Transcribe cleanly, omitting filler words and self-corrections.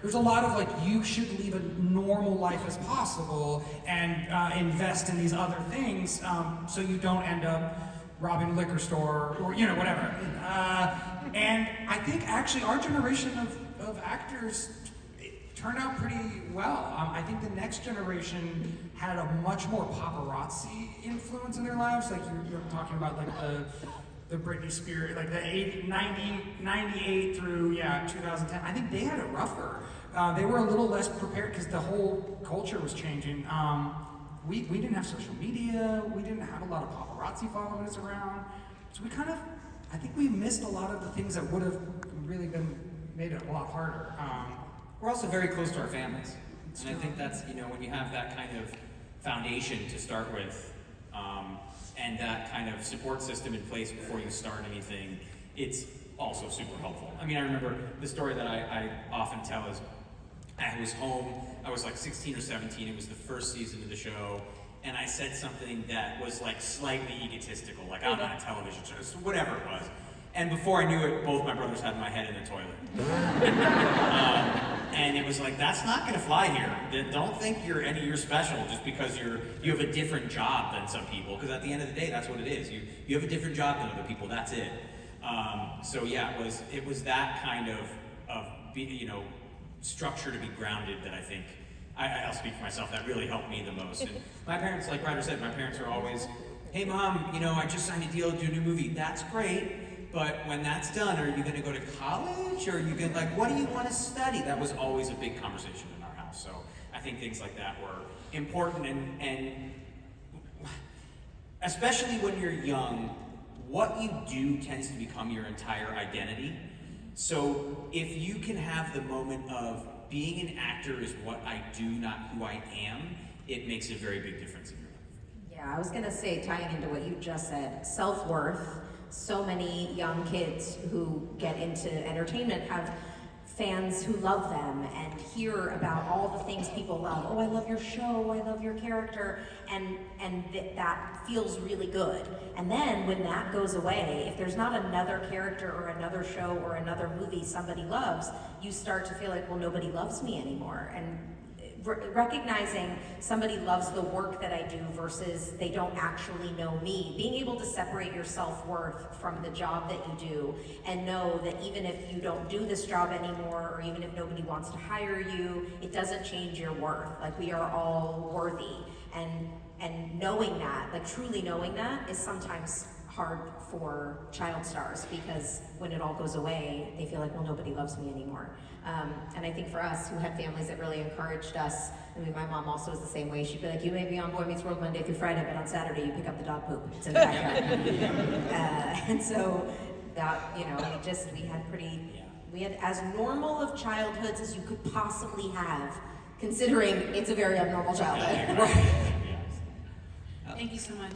there's a lot of like, you should leave a normal life as possible and invest in these other things so you don't end up robbing a liquor store or whatever. And I think actually our generation of actors turned out pretty well. I think the next generation had a much more paparazzi influence in their lives. Like you're talking about like the Britney Spears, like the 98 through 2010. I think they had it rougher. They were a little less prepared because the whole culture was changing. We didn't have social media. We didn't have a lot of paparazzi following us around. So I think we missed a lot of the things that would have really made it a lot harder. We're also very close to our families. And I think that's, when you have that kind of foundation to start with, and that kind of support system in place before you start anything, it's also super helpful. I mean, I remember the story that I often tell is, I was home, I was like 16 or 17, it was the first season of the show, and I said something that was like slightly egotistical, like I'm on a television show, so whatever it was. And before I knew it, both my brothers had my head in the toilet. And it was like, that's not gonna fly here. Don't think you're special just because you have a different job than some people, because at the end of the day, that's what it is. You have a different job than other people, that's it. So yeah, it was that kind of structure to be grounded that I think, I'll speak for myself, that really helped me the most. And my parents, like Ryder said, my parents are always, hey mom, I just signed a deal to do a new movie. That's great, but when that's done, are you gonna go to college? Or are you gonna, what do you wanna study? That was always a big conversation in our house. So I think things like that were important, and especially when you're young, what you do tends to become your entire identity. So if you can have the moment of being an actor is what I do, not who I am, it makes a very big difference in your life. Yeah, I was gonna say, tying into what you just said, self-worth. So many young kids who get into entertainment have fans who love them and hear about all the things people love. Oh, I love your show, I love your character, and that feels really good. And then when that goes away, if there's not another character or another show or another movie somebody loves, you start to feel like, well, nobody loves me anymore. And recognizing somebody loves the work that I do versus they don't actually know me, being able to separate your self-worth from the job that you do and know that even if you don't do this job anymore or even if nobody wants to hire you, it doesn't change your worth. Like, we are all worthy, and knowing that, like truly knowing that, is sometimes hard for child stars, because when it all goes away, they feel like, well, nobody loves me anymore. And I think for us, who had families that really encouraged us, I mean, my mom also was the same way. She'd be like, you may be on Boy Meets World Monday through Friday, but on Saturday you pick up the dog poop. It's in the backyard. And so that, we had as normal of childhoods as you could possibly have, considering it's a very abnormal childhood. Thank you so much.